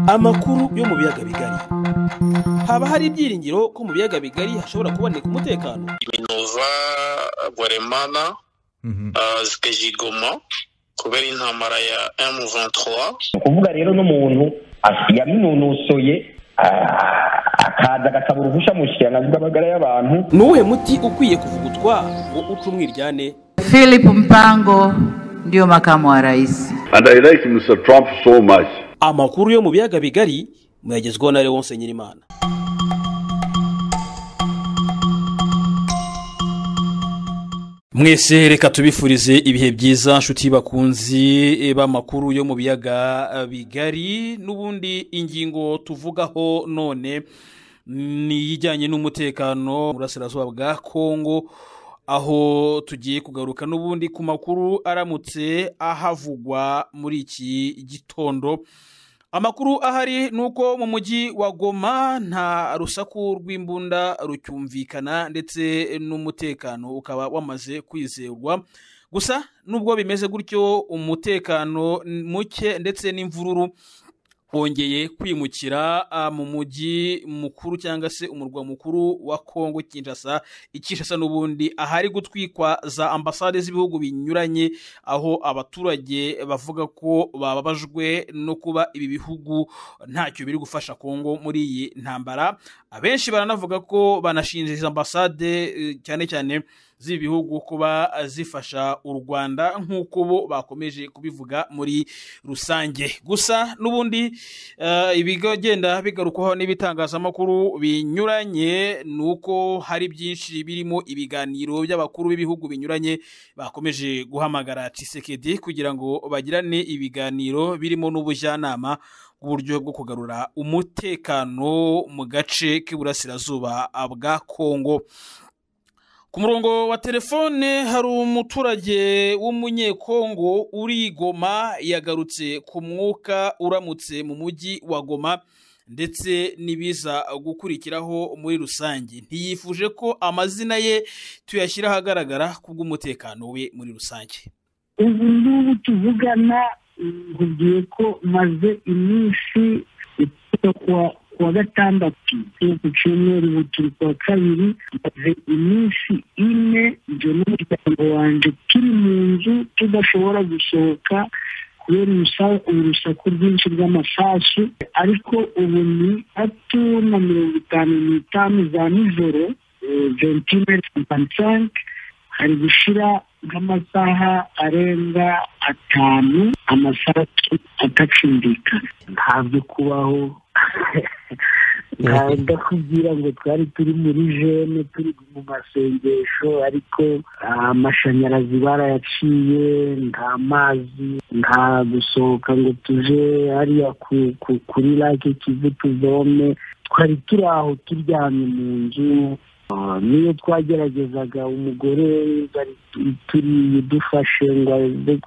amakuru yo mu biyaga bigari. Haba hari ibyiringiro ko mu biyaga bigari hashobora kuboneka umutekano. Minova, Bweremana, Zikejigoma kubera intambara ya M23. Kuvuga rero n'umuntu yaminonosoye akaza agasaba uruhusha mu shingano z'abagara y'abantu. Nuwe muti ukwiye kuvugutwa ngo uca umwiryane? Philip Mpango ndio makamu wa rais. And I like Mr. Trump so much. Amakuru yo mu biyaga bigari muyagezweho na Leonce Nyirimana. Mwese reka tubifurize ibihe byiza nshuti bakunzi b'amakuru yo mu biyaga bigari. N'ubundi ingingo tuvugaho none ni ijyanye n'umutekano mu burasirazuba bwa Kongo, aho tugiye kugaruka n'ubundi ku makuru aramutse ahavugwa muri iki gitondo. Amakuru ahari nuko mu mujyi wa Goma nta rusaku rw'imbunda rucyumvikana ndetse n'umutekano ukaba wamaze kwizerwa. Gusa nubwo bimeze gutyo, umutekano muke ndetse n'imvururu wongeye kwimukira mu mujyi mukuru cyangwa se umurwa mukuru wa Kongo Kinshasa n'ubundi ahari gutwikwa za ambasade z'ibihugu binyuranye, aho abaturage bavuga ko bababajwe no kuba ibi bihugu ntacyo biri gufasha Kongo muri iyi ntambara. Abenshi baranavuga ko banashinje izo ambasade cyane cyane z'ibihugu kuba zifasha u Rwanda nk'uko bo bakomeje kubivuga muri rusange. Gusa n'ubundi ibigenda bigarukwaho n'ibitangazamakuru binyuranye nuko hari byinshi birimo ibiganiro by'abakuru b'ibihugu binyuranye bakomeje guhamagara Tshisekedi kugira ngo bagirane ibiganiro birimo n'ubujyanama uburyo bwo kugarura umutekano mu gace k'iburasirazuba bwa Kongo. Ku murongo wa telefone hari umuturage w'umunyekongo uri Goma, yagarutse ku mwuka uramutse mu mujyi wa Goma ndetse nibiza gukurikiraho muri rusange. Ntiyifuje ko amazina ye tuyashyira ahagaragara kubw'umutekano we muri rusange. Ubu ngubu tuvugana nkubwiye ko maze iminsi kuwa gatandatu ku cyumweru ubu turi kuwa kabiri, maze iminsi ine njye n'umuryango wanjye turi mu nzu tudashobora gusohoka kubera urusaku rwinshi rw'amasasu. Ariko ubu ni 3:55 za nijoro, 21:55, hari gushira nk'amasaha arenga 5 amasasu atacumbikana. Ntabwo kubaho ndakubwira ngo twari turi muri jene turi mu masengesho, ariko amashanyarazi barayaciye, nta mazi, nta gusohoka ngo tuje hariya kuri lake Kivu tuvome. Twari turi aho turyamye mu nzu. Niyo twageragezaga umugore turi dufashe ngo aze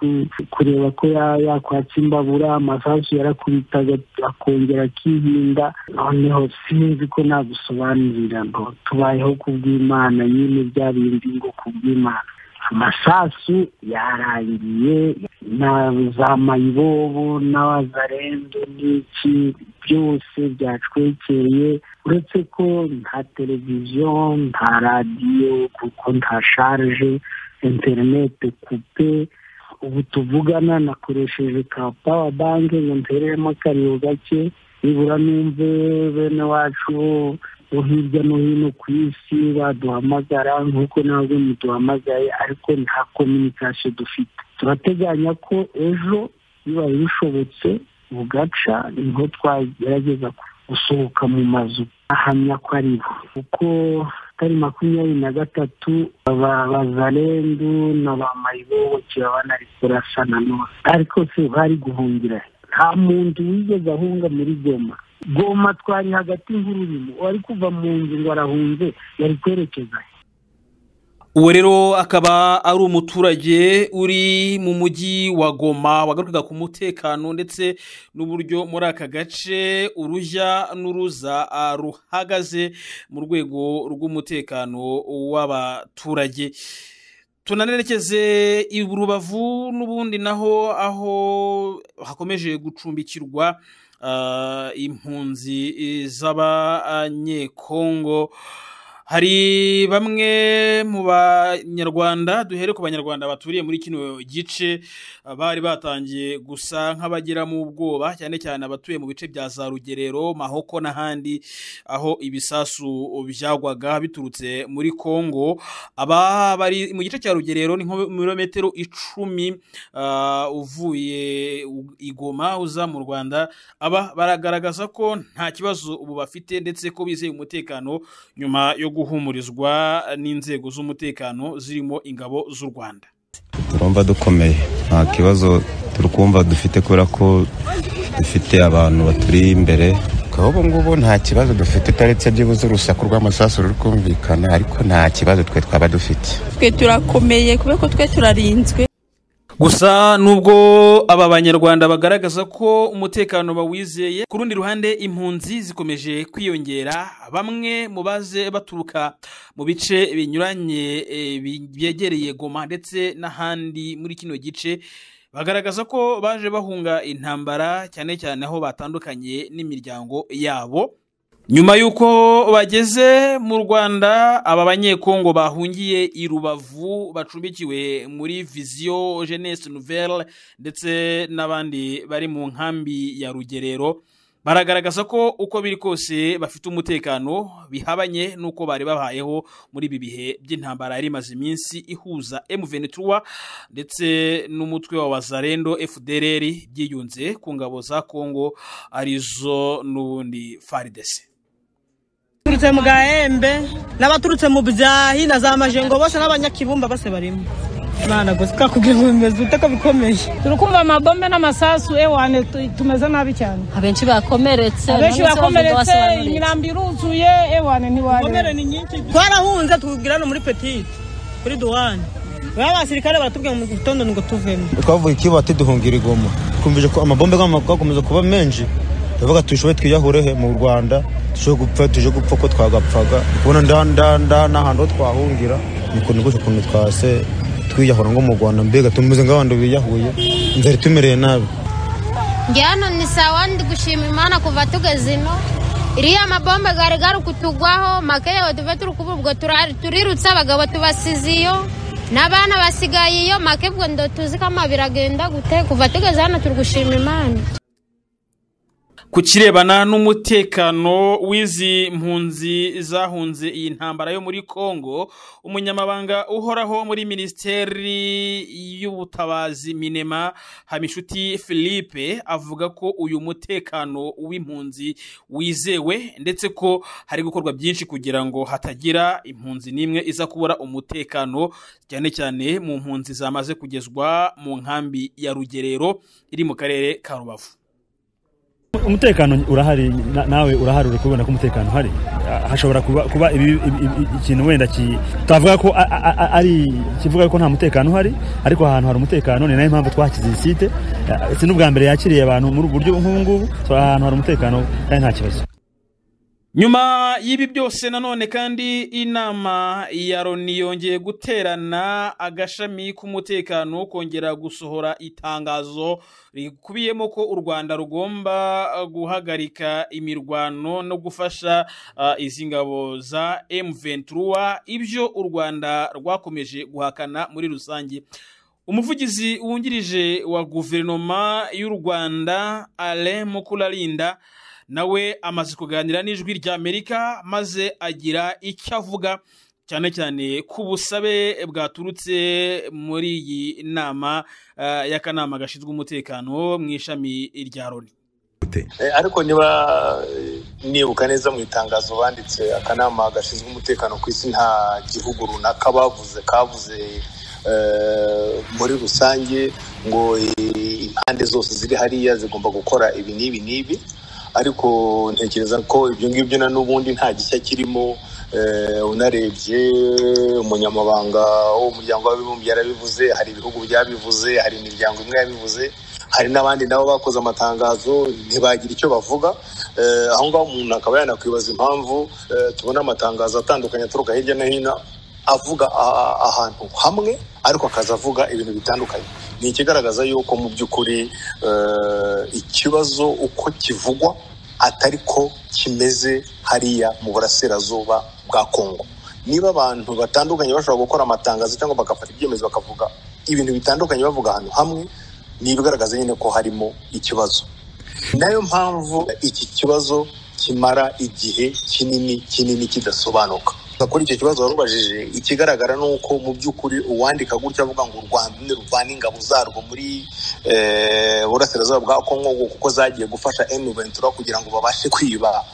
kureba ko yakwatsa imbabura, amasasu yarakubitaga akongera akihinda. Noneho sinzi ko nagusobanurira ngo tubayeho kubw'Imana, nyine bya bindi ngo kubw'Imana. Amasasu yarangiye, na za mayibobo n'abazarendo n'iki byose byacwekeye, uretse ko nta televiziyo, nta radiyo, kuko nta charge, internet kupe. Ubu tuvugana nakoresheje ka power bank ngo ntereremo akariyo gake, nibura numve bene wacu hirya no hino ku isi baduhamagara nk'uko ntabwo muduhamagaye, ariko nta communication dufite. Turateganya ko ejo bibaye bishobotse bugaca niho twagerageza gusohoka mu mazu. Ahamya ko ari bo, kuko tari 23 abazarendu n'abamayibobo kirabana ari kurasana none, ariko se bari guhungira. Nta muntu wigeze ahunga muri Goma twari hagati y'ururimo, wari kuva mu nzu ngo arahunze, yari kwerekeza. Uwo rero akaba ari umuturage uri mu mujyi wa Goma wagarukaga ku mutekano ndetse n'uburyo muri aka gace urujya n'uruza ruhagaze mu rwego rw'umutekano w'abaturage. tunanerekeze i Rubavu n'ubundi naho aho hakomeje gucumbikirwa impunzi z'abanyekongo. Hari bamwe mu banyarwanda, duhere ku banyarwanda baturiye muri kino gice, bari batangiye gusa nk'abagira mu bwoba, cyane cyane abatuye mu bice bya za Rugerero, Mahoko n'ahandi aho ibisasu byagwaga biturutse muri Kongo. Aba bari mu gice cya Rugerero ni nko milimetero 10 uvuye Igoma uza mu Rwanda. Aba baragaragaza ko nta kibazo ubu bafite, ndetse ko bizeye umutekano nyuma yo guhumurizwa n'inzego z'umutekano zirimo ingabo z'u Rwanda. Turumva dukomeye, nta kibazo turukumva dufite kubera ko dufite abantu baturi imbere. Ubu ngubu nta kibazo dufite, taretse byibuze urusaku rw'amasasu ruri kumvikana, ariko nta kibazo twe twaba dufite. Twe turakomeye kubera ko twe turarinzwe. Gusa nubwo aba banyarwanda bagaragaza ko umutekano bawizeye, ku rundi ruhande impunzi zikomeje kwiyongera. Bamwe mu baze baturuka mu bice binyuranye byegereye Goma ndetse n'ahandi muri kino gice bagaragaza ko baje bahunga intambara, cyane cyane aho batandukanye n'imiryango yabo. Nyuma yuko bageze mu Rwanda, aba banyekongo bahungiye i Rubavu bacumbikiwe muri Vision Jeunesse Nouvelle ndetse n'abandi bari mu nkambi ya Rugerero, baragaragaza ko uko biri kose bafite umutekano bihabanye nuko bari babayeho muri ibi bihe by'intambara yari imaze iminsi ihuza M23 ndetse n'umutwe wa Wazalendo FDLR byiyunze ku ngabo za Kongo arizo n'ubundi FARDC. Turutse mu Gahembe n'abaturutse mu Byahi na za Majengo bose n'abanyakibumba bose barimo. Mana gusika kugira ngo bimeze utaka bikomeye. Turukumva amabombe n'amasasu ewane tumeze nabi cyane. Abenshi bakomeretse, imirambi iruzuye ewane ntiwari. Komere ni nyinshi. Twarahunze tugira no muri Petit kuri Douane. Abasirikare baratubwiye mu gitondo ngo tuvemo. Twavuye ikibati duhungira Igoma. Twumvije ko amabombe gakomeza kuba menshi. Ndavuga tushoboye twiyahurehe mu Rwanda, tuje gupfa ko twagapfaga. Kubona ndanda n'ahantu twahungira mukuntu gusho kuntu twase twiyahura ngo mu Rwanda, mbega tumeze ng'abandi biyahuye inzara tumereye nabi. Njyano ni sawa, ndi gushima Imana kuva tugeze ino. Iriya mabombe gari kutugwaho makeyo tuve turukubwo turirutsa abagabo tubasiziyo n'abana basigaye iyo makebwo ndo tuzi kama biragenda gute kuva tugeze hano turugushima Imana. Ku kirebana n'umutekano w'izi mpunzi zahunze iyi ntambara yo muri Kongo, umunyamabanga uhoraho muri Minisiteri y'Ubutabazi Minema Hamishuti Philippe avuga ko uyu mutekano w'impunzi wizewe, ndetse ko hari gukorwa byinshi kugira ngo hatagira impunzi n'imwe iza kubura umutekano, cyane cyane mu mpunzi zamaze kugezwa mu nkambi ya Rugerero iri mu karere ka Rubavu. Umutekano urahari, nawe urahari, uri kubona ko umutekano hari. Hashobora kuba ikintu wenda tavuga ko ari kivuga ko nta mutekano hari, ariko ahantu hari umutekano. Ni nayo mpamvu twakize site, si n'ubwa mbere yakiriye abantu muri buryo nk'ubu. Ahantu hari umutekano kandi nta kibazo. Nyuma y'ibi byose nanone kandi inama ya Loni yongeye guterana, agashami k'umutekano kongera gusohora itangazo rikubiyemo ko u Rwanda rugomba guhagarika imirwano no gufasha izi ngabo za M23, ibyo u Rwanda rwakomeje guhakana muri rusange. Umuvugizi wungirije wa guverinoma y'u Rwanda Alain Mukurarinda nawe amaze kuganira n'ijwi rya Amerika, maze agira icyo avuga cyane cyane ku busabe bwaturutse muri iyi nama y'akanama gashinzwe umutekano mu ishami rya Loni. Ariko nibuka neza mu itangazo banditse akanama gashinzwe umutekano ku isi nta gihugu runaka kavuze muri rusange ngo impande zose ziri hariya zigomba gukora ibi n'ibi, ariko ntekereza ko ibyo ngibyo na n'ubundi nta gishya kirimo. Unarebye umunyamabanga w'umuryango w'abibumbye yarabivuze, hari ibihugu byabivuze, hari imiryango imwe yabivuze, hari n'abandi nabo bakoze amatangazo ntibagira icyo bavuga. Aho ngaho umuntu akaba yanakwibaza impamvu tubona amatangazo atandukanye aturuka hirya no hino, avuga ahantu hamwe ariko akaza avuga ibintu bitandukanye. Ni ikigaragaza yuko mu by'ukuri ikibazo uko kivugwa atari ko kimeze hariya mu burasirazuba bwa Kongo. Niba abantu batandukanye bashobora gukora amatangazo cyangwa bagafata ibyemezo bakavuga ibintu bitandukanye bavuga ahantu hamwe, ni ibigaragaza nyine ko harimo ikibazo. Nayo mpamvu iki kibazo kimara igihe kinini kidasobanuka. Kuri icyo kibazo warubajije, ikigaragara nuko mu by'ukuri uwandika gutya avuga ngo u Rwanda niruvana ingabo zarwo muri burasirazuba bwa Kongo kuko zagiye gufasha M23 kugira ngo babashe kwiba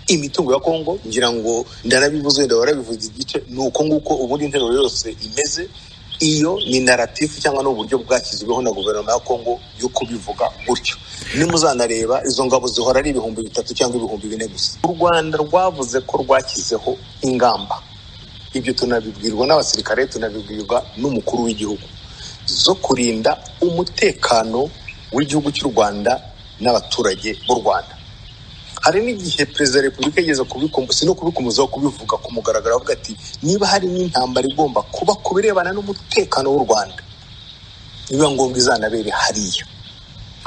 imitungo ya Kongo, ngira ngo ndanabivuze ndabarabivuze igice nuko nguko ubundi interuro yose imeze. Iyo ni narrative cyangwa n'uburyo bwakizweho na guverinoma ya Kongo yo kubivuga gutyo. Nimuzanareba izo ngabo zihora ari 3,000 cyangwa 4,000 gusa. U Rwanda rwavuze ko rwakizeho ingamba, ibyo tunabibwirwa n'abasirikare, tunabibwirwa n'umukuru w'igihugu, zo kurinda umutekano w'igihugu cy'u Rwanda n'abaturage b'u Rwanda. Hari n'igihe Perezida wa Repubulika yageze kubikomozaho kubivuga ku mugaragaro, avuga ati niba hari n'intambara igomba kuba ku birebana n'umutekano w'u Rwanda, niba ngombwa izanabere hariya.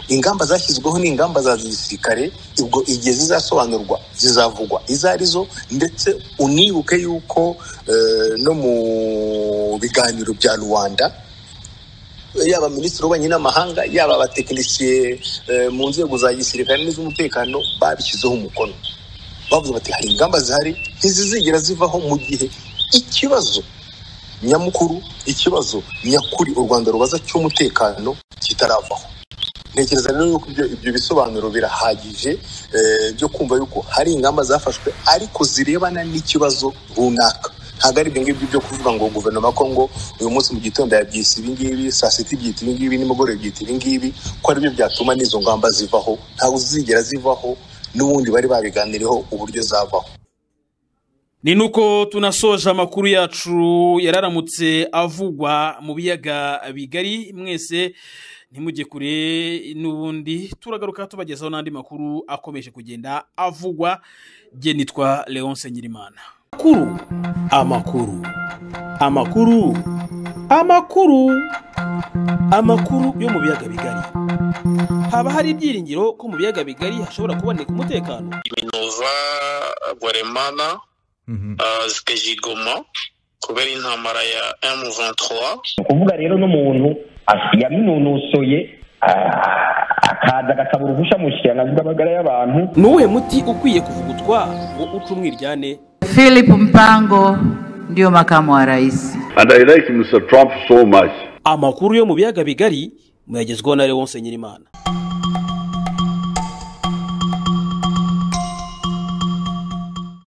Ingamba zashyizweho ni ingamba za gisirikare, ubwo igihe zizasobanurwa zizavugwa izo arizo, ndetse unibuke yuko no mu biganiro bya Rwanda yaba minisitiri w'ububanyi n'amahanga yaba abatekinisiye mu nzego za gisirikare n'iz'umutekano babishyizeho umukono, bavuze bati hari ingamba zihari ntizizigera zivaho mu gihe ikibazo nyakuri u Rwanda rubaza cy'umutekano kitaravaho. Ntekereza rero yuko ibyo bisobanuro birahagije byo kumva yuko hari ingamba zafashwe ariko zirebana n'ikibazo runaka. Ntabwo ari ibyo ngibyo byo kuvuga ngo guverinoma ya Kongo uyu munsi mu gitondo yabyise ibi ngibi, saa sita ibyita ibi ngibi, nimugoroba ibyita ibi ngibi, ko ari byo byatuma n'izo ngamba zivaho. Ntabwo zizigera zivaho, n'ubundi bari babiganiriyeho uburyo zavaho. Ni nuko tunasoje amakuru yacu yararamutse avugwa mu biyaga bigari. Mwese ntimujye kure, n'ubundi turagaruka tubagezaho n'andi makuru akomeje kugenda avugwa. Jye nitwa Leonce Nyirimana. Amakuru yo mu biyaga bigari. Haba hari ibyiringiro ko mu biyaga bigari hashobora kuboneka umutekano. Minova, Bweremana, Zikejigoma kubera intambara ya M23. Kuvuga rero n'umuntu yaminonosoye akaza agasaba uruhushya mu kirangantego rw'amagara y'abantu. Nuwe muti ukwiye kuvugutwa ngo uce umwiryane? Philip Mpango ndio makamu wa rais. And I like Mr. Trump so much. Amakuru yo mu biyaga bigari muyagezweho na Leonce Nyirimana.